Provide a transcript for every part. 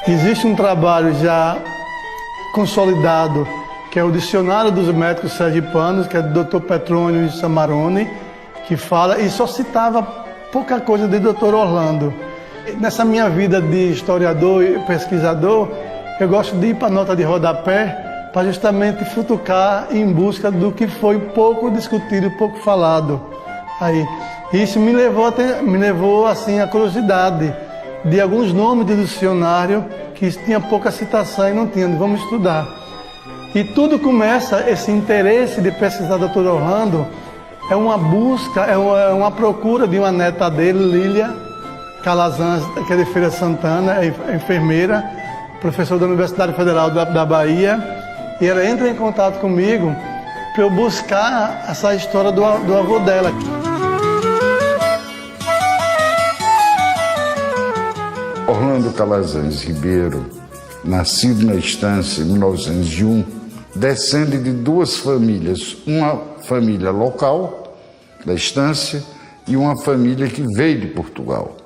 Existe um trabalho já consolidado, que é o Dicionário dos Médicos Sergipanos, que é do Dr. Petrônio Samarone, que fala, e só citava pouca coisa de Dr. Orlando. Nessa minha vida de historiador e pesquisador, eu gosto de ir para a nota de rodapé para justamente futucar em busca do que foi pouco discutido, pouco falado. Aí, isso me levou assim, a curiosidade de alguns nomes do dicionário que tinha pouca citação e não tinha, vamos estudar. E tudo começa, esse interesse de pesquisar Dr. Orlando, é uma busca, é uma procura de uma neta dele, Lília Calazans, que é de Feira Santana, é enfermeira, professora da Universidade Federal da Bahia, e ela entra em contato comigo para eu buscar essa história do avô dela. Orlando Calazans Ribeiro, nascido na Estância em 1901, descende de duas famílias, uma família local da Estância e uma família que veio de Portugal.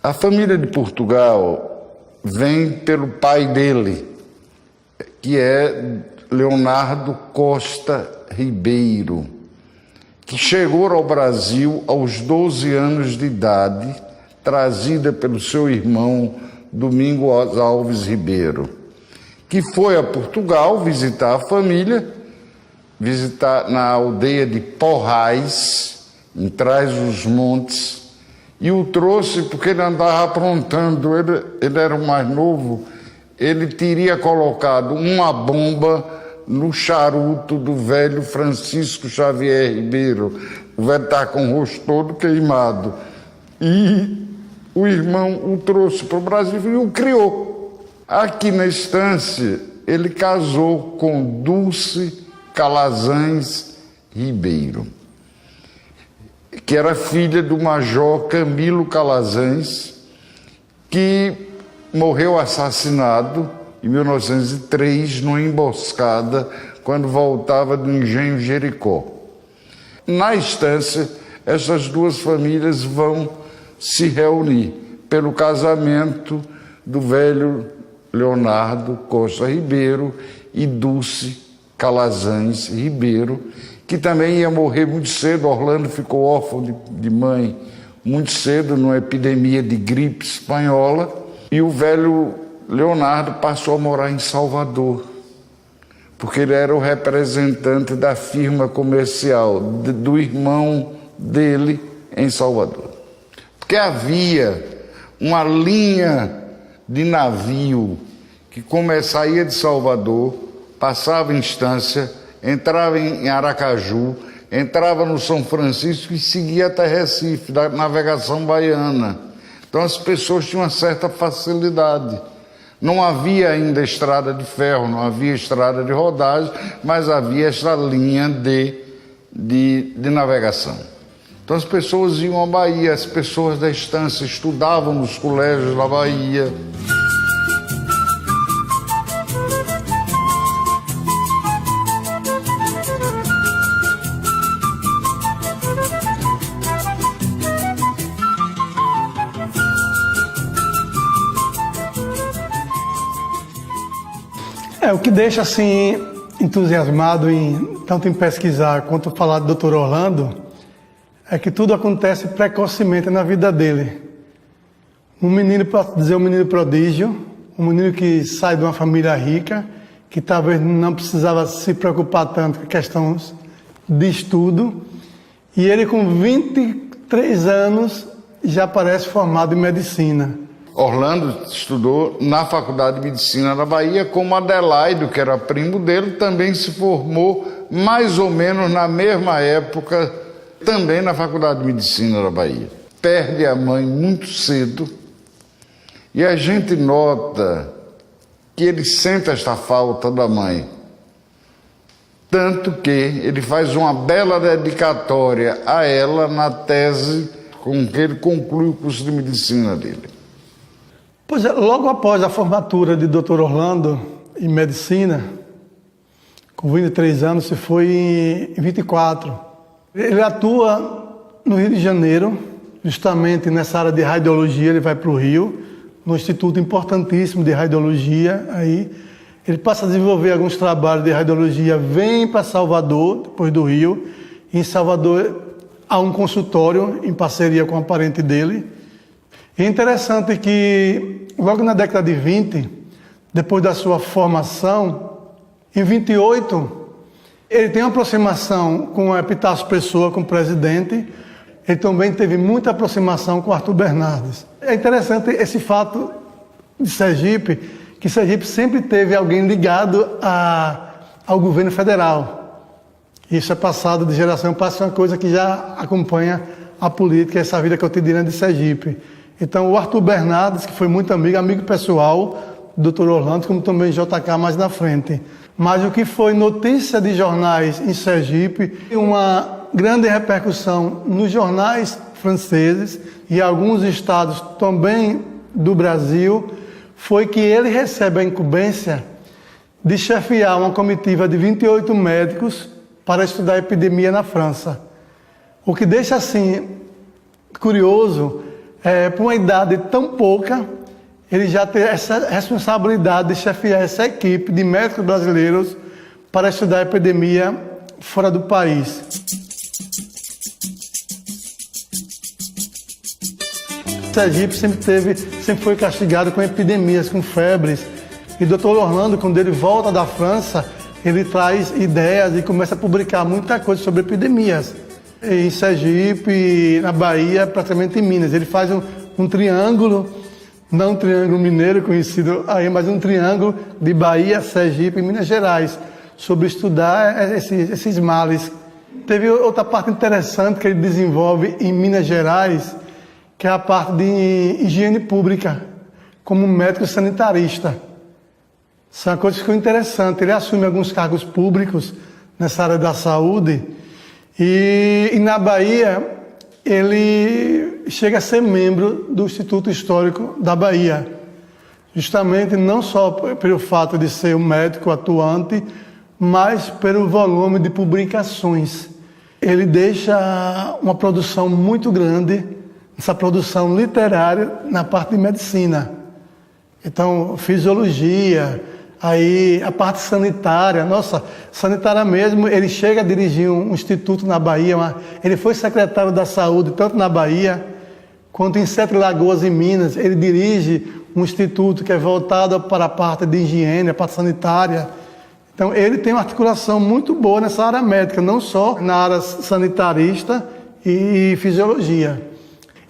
A família de Portugal vem pelo pai dele, que é Leonardo Costa Ribeiro, que chegou ao Brasil aos 12 anos de idade, trazida pelo seu irmão Domingos Alves Ribeiro, que foi a Portugal visitar a família, visitar na aldeia de Porrais, em Trás-os-Montes, e o trouxe porque ele andava aprontando, ele era o mais novo, ele teria colocado uma bomba no charuto do velho Francisco Xavier Ribeiro. O velho está com o rosto todo queimado. E o irmão o trouxe para o Brasil e o criou. Aqui na Estância, ele casou com Dulce Calazans Ribeiro, que era filha do major Camilo Calazans, que morreu assassinado em 1903, numa emboscada, quando voltava do engenho Jericó. Na Estância, essas duas famílias vão se reunir pelo casamento do velho Leonardo Costa Ribeiro e Dulce Calazans Ribeiro, que também ia morrer muito cedo. Orlando ficou órfão de mãe muito cedo, numa epidemia de gripe espanhola, e o velho Leonardo passou a morar em Salvador, porque ele era o representante da firma comercial do irmão dele em Salvador. Porque havia uma linha de navio que saía de Salvador, passava em Estância, entrava em Aracaju, entrava no São Francisco e seguia até Recife, da navegação baiana. Então as pessoas tinham uma certa facilidade. Não havia ainda estrada de ferro, não havia estrada de rodagem, mas havia esta linha de navegação. Então as pessoas iam à Bahia, as pessoas da Estância estudavam nos colégios da Bahia. O que deixa assim entusiasmado tanto em pesquisar quanto falar do Dr. Orlando é que tudo acontece precocemente na vida dele. Um menino, para dizer, um menino prodígio, um menino que sai de uma família rica, que talvez não precisava se preocupar tanto com questões de estudo, e ele com 23 anos já parece formado em medicina. Orlando estudou na Faculdade de Medicina da Bahia, como Adelaido, que era primo dele, também se formou mais ou menos na mesma época, também na Faculdade de Medicina da Bahia. Perde a mãe muito cedo e a gente nota que ele sente esta falta da mãe. Tanto que ele faz uma bela dedicatória a ela na tese com que ele conclui o curso de medicina dele. Pois é, logo após a formatura de Dr. Orlando em medicina, com 23 anos, se foi em 24. Ele atua no Rio de Janeiro, justamente nessa área de radiologia. Ele vai para o Rio, no Instituto importantíssimo de Radiologia. Aí ele passa a desenvolver alguns trabalhos de radiologia, vem para Salvador, depois do Rio. Em Salvador há um consultório em parceria com a parente dele. E é interessante que logo na década de 20, depois da sua formação, em 28, ele tem uma aproximação com o Epitácio Pessoa, com o presidente. Ele também teve muita aproximação com Arthur Bernardes. É interessante esse fato de Sergipe, que Sergipe sempre teve alguém ligado ao governo federal. Isso é passado de geração para geração, é uma coisa que já acompanha a política, essa vida cotidiana de Sergipe. Então, o Arthur Bernardes, que foi muito amigo pessoal do Dr. Orlando, como também JK mais na frente. Mas o que foi notícia de jornais em Sergipe, uma grande repercussão nos jornais franceses e alguns estados também do Brasil, foi que ele recebe a incumbência de chefiar uma comitiva de 28 médicos para estudar a epidemia na França. O que deixa assim curioso, por uma idade tão pouca, ele já ter essa responsabilidade de chefiar essa equipe de médicos brasileiros para estudar a epidemia fora do país. Sergipe sempre foi castigado com epidemias, com febres. E o Dr. Orlando, quando ele volta da França, ele traz ideias e começa a publicar muita coisa sobre epidemias. Em Sergipe, na Bahia, praticamente em Minas. Ele faz um triângulo, não um triângulo mineiro conhecido aí, mas um triângulo de Bahia, Sergipe e Minas Gerais, sobre estudar esses males. Teve outra parte interessante que ele desenvolve em Minas Gerais, que é a parte de higiene pública, como médico sanitarista. Isso é uma coisa que ficou interessante. Ele assume alguns cargos públicos nessa área da saúde e na Bahia ele chega a ser membro do Instituto Histórico da Bahia, justamente não só pelo fato de ser um médico atuante, mas pelo volume de publicações. Ele deixa uma produção muito grande, essa produção literária na parte de medicina. Então, fisiologia, aí a parte sanitária, sanitária mesmo, ele chega a dirigir um instituto na Bahia, ele foi secretário da saúde, tanto na Bahia, quanto em Sete Lagoas, em Minas. Ele dirige um instituto que é voltado para a parte de higiene, a parte sanitária. Então, ele tem uma articulação muito boa nessa área médica, não só na área sanitarista e fisiologia.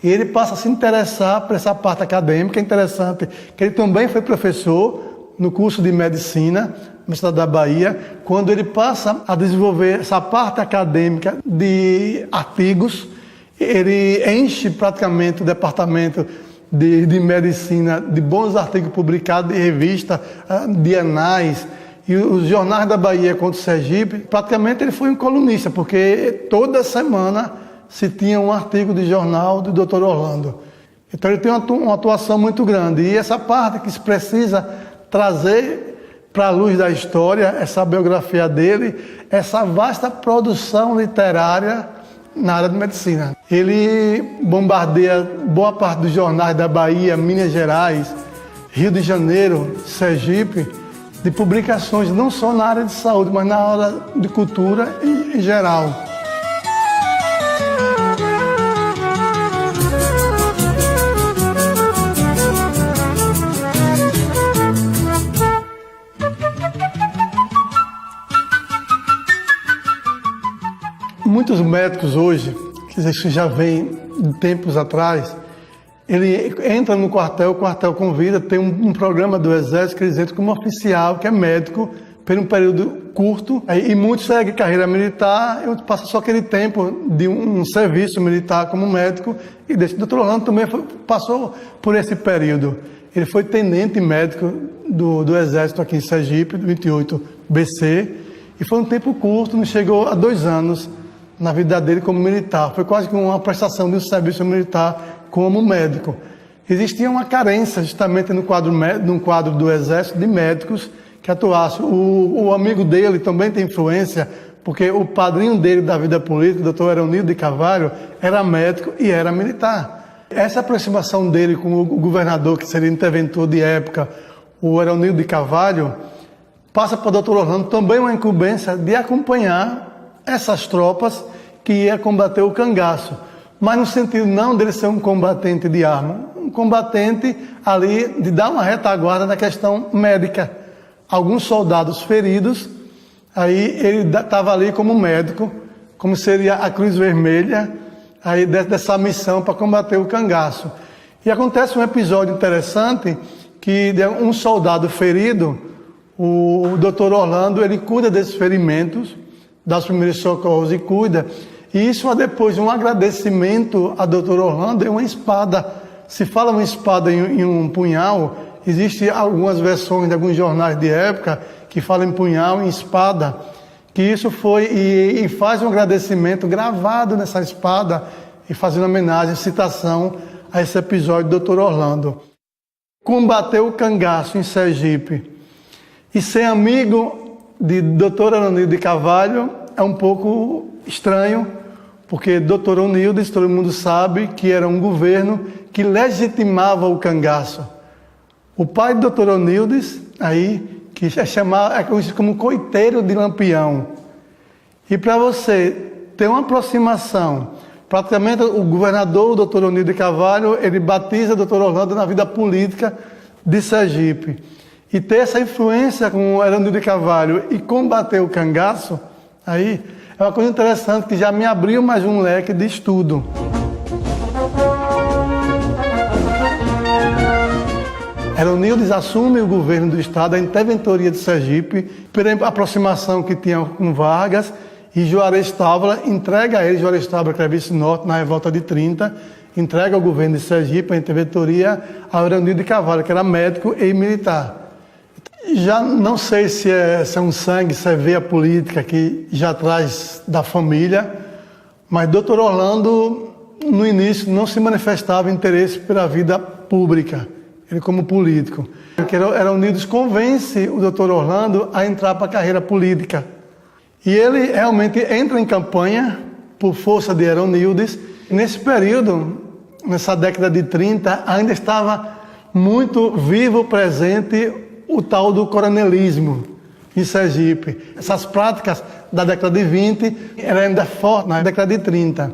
E ele passa a se interessar por essa parte acadêmica. É interessante que ele também foi professor no curso de medicina no estado da Bahia, quando ele passa a desenvolver essa parte acadêmica de artigos. Ele enche praticamente o departamento de medicina de bons artigos publicados em revista, de anais. E os jornais da Bahia contra o Sergipe, praticamente ele foi um colunista, porque toda semana se tinha um artigo de jornal do Dr. Orlando. Então ele tem uma atuação muito grande. E essa parte que se precisa trazer para a luz da história, essa biografia dele, essa vasta produção literária na área de medicina. Ele bombardeia boa parte dos jornais da Bahia, Minas Gerais, Rio de Janeiro, Sergipe, de publicações não só na área de saúde, mas na área de cultura em geral. Muitos médicos hoje, que isso já vem de tempos atrás, ele entra no quartel, o quartel convida, tem um programa do Exército que eles entram como oficial, que é médico, por um período curto, e muitos seguem carreira militar, e passa só aquele tempo de um serviço militar como médico, e desse Dr. Orlando também passou por esse período. Ele foi tenente médico do Exército aqui em Sergipe, do 28 BC, e foi um tempo curto, não chegou a 2 anos na vida dele como militar. Foi quase que uma prestação de um serviço militar como médico. Existia uma carência justamente no quadro do Exército de médicos que atuassem. O amigo dele também tem influência, porque o padrinho dele da vida política, o Dr. Eronildo de Carvalho, era médico e era militar. Essa aproximação dele com o governador, que seria interventor de época, o Eronildo de Carvalho, passa para o Dr. Orlando também uma incumbência de acompanhar essas tropas que ia combater o cangaço. Mas no sentido não dele ser um combatente de arma, um combatente ali de dar uma retaguarda na questão médica. Alguns soldados feridos, aí ele estava ali como médico, como seria a Cruz Vermelha, aí dessa missão para combater o cangaço. E acontece um episódio interessante que um soldado ferido, o Dr. Orlando, ele cuida desses ferimentos, dá os primeiros socorros e cuida. E isso depois de um agradecimento a Dr. Orlando, é uma espada. Se fala uma espada em um punhal, existem algumas versões de alguns jornais de época que falam em punhal e em espada. Que isso foi, e faz um agradecimento gravado nessa espada e fazendo homenagem, citação a esse episódio do Dr. Orlando. Combater o cangaço em Sergipe e ser amigo de Dr. Eronildo de Carvalho é um pouco estranho, porque Dr. Eronildo, todo mundo sabe que era um governo que legitimava o cangaço. O pai do Dr. Eronildo, aí, que é conhecido como coiteiro de Lampião. E para você ter uma aproximação, praticamente o governador, o Dr. Eronildo de Carvalho, ele batiza o Dr. Orlando na vida política de Sergipe. E ter essa influência com o Eronildo de Carvalho e combater o cangaço, aí é uma coisa interessante que já me abriu mais um leque de estudo. Eronildo assume o governo do estado, a interventoria de Sergipe, pela aproximação que tinha com Vargas, e Juarez Távora entrega a ele, Juarez Távora, que era vice-norte na revolta de 30, entrega ao governo de Sergipe, a interventoria, a Eronildo de Carvalho, que era médico e militar. Já não sei se é um sangue, se é veia política que já traz da família, mas Dr. Orlando, no início, não se manifestava interesse pela vida pública, ele como político. Eronildo convence o Dr. Orlando a entrar para a carreira política. E ele realmente entra em campanha por força de Eronildo. Nesse período, nessa década de 30, ainda estava muito vivo, presente o tal do coronelismo em Sergipe. Essas práticas da década de 20 eram ainda fortes na década de 30.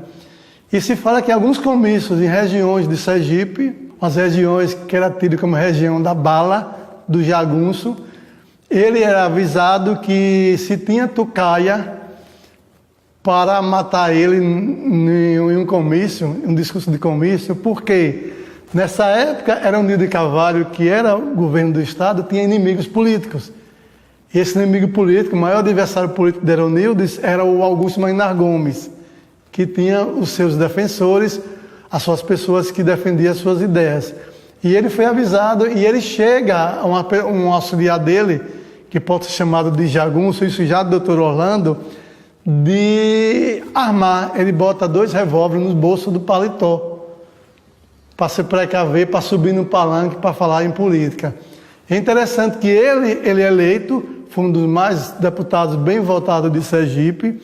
E se fala que alguns comícios em regiões de Sergipe, as regiões que era tido como região da bala, do jagunço, ele era avisado que se tinha tucaia para matar ele em um comício, um discurso de comício, porque nessa época Eronildo de Carvalho, que era o governo do estado, tinha inimigos políticos. E esse inimigo político, o maior adversário político de Eronildo, era o Augusto Maynard Gomes, que tinha os seus defensores, as suas pessoas que defendiam as suas ideias. E ele foi avisado, e ele chega a um auxiliar dele, que pode ser chamado de jagunço, isso já do Dr. Orlando, de armar. Ele bota 2 revólveres no bolso do paletó, para se precaver, para subir no palanque, para falar em política. É interessante que ele é eleito, foi um dos mais deputados bem votados de Sergipe,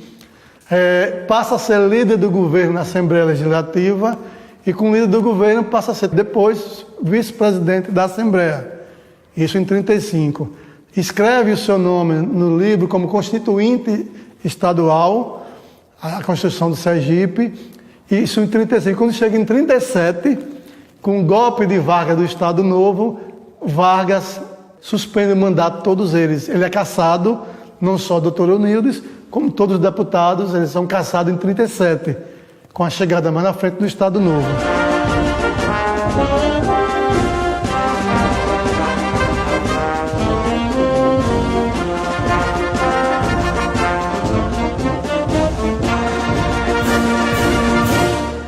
passa a ser líder do governo na Assembleia Legislativa, e com o líder do governo passa a ser depois vice-presidente da Assembleia, isso em 35. Escreve o seu nome no livro como constituinte estadual, a Constituição do Sergipe, isso em 35. Quando chega em 37, com o golpe de Vargas do Estado Novo, Vargas suspende o mandato de todos eles. Ele é cassado, não só o Dr. Eronildo, como todos os deputados, eles são cassados em 37, com a chegada mais na frente do Estado Novo.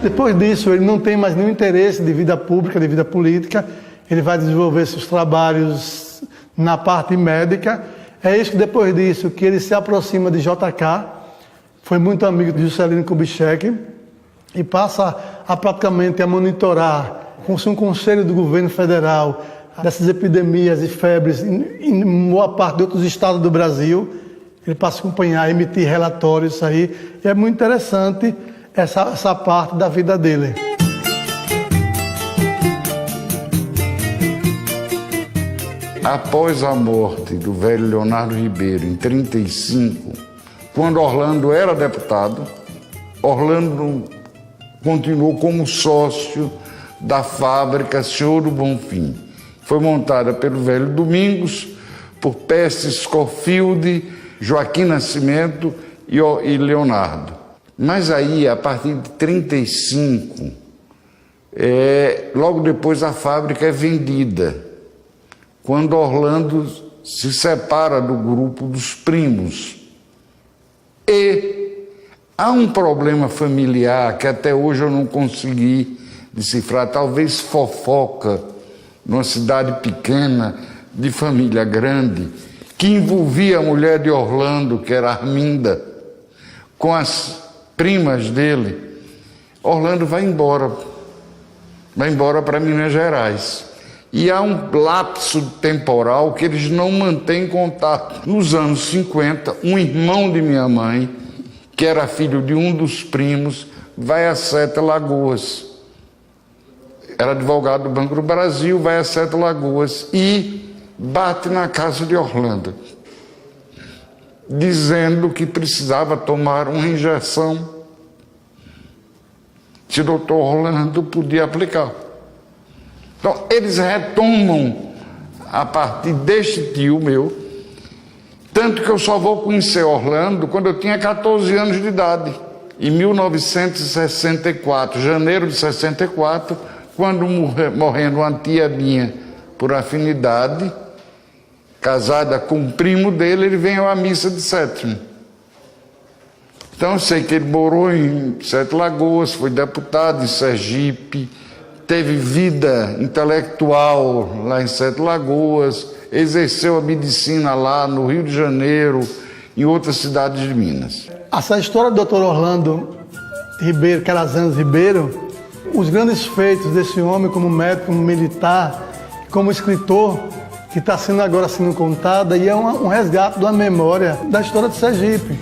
Depois disso, ele não tem mais nenhum interesse de vida pública, de vida política. Ele vai desenvolver seus trabalhos na parte médica. É isso que depois disso que ele se aproxima de JK, foi muito amigo de Juscelino Kubitschek e passa a praticamente a monitorar com um conselho do governo federal dessas epidemias e febres em boa parte de outros estados do Brasil. Ele passa a acompanhar, emitir relatórios, isso aí. E é muito interessante essa parte da vida dele. após a morte do velho Leonardo Ribeiro, em 1935, quando Orlando era deputado, Orlando continuou como sócio da fábrica Senhor do Bonfim. Foi montada pelo velho Domingos, por Pesce Scofield, Joaquim Nascimento e Leonardo. Mas aí, a partir de 1935, logo depois a fábrica é vendida, quando Orlando se separa do grupo dos primos. E há um problema familiar que até hoje eu não consegui decifrar, talvez fofoca, numa cidade pequena, de família grande, que envolvia a mulher de Orlando, que era Arminda, com as primas dele. Orlando vai embora para Minas Gerais. E há um lapso temporal que eles não mantêm contato. Nos anos 50, um irmão de minha mãe, que era filho de um dos primos, vai a Sete Lagoas. Era advogado do Banco do Brasil, vai a Sete Lagoas e bate na casa de Orlando, dizendo que precisava tomar uma injeção, se o doutor Orlando podia aplicar. Então, eles retomam a partir deste tio meu, tanto que eu só vou conhecer Orlando quando eu tinha 14 anos de idade, em 1964, janeiro de 64, quando morrendo uma tia minha por afinidade, casada com um primo dele, ele veio à missa de sétimo. Então eu sei que ele morou em Sete Lagoas, foi deputado em Sergipe, teve vida intelectual lá em Sete Lagoas, exerceu a medicina lá no Rio de Janeiro, em outras cidades de Minas. Essa história do Dr. Orlando Ribeiro, Calazans Ribeiro, os grandes feitos desse homem como médico, como militar, como escritor, que está sendo agora contada, e é um resgate da memória da história de Sergipe.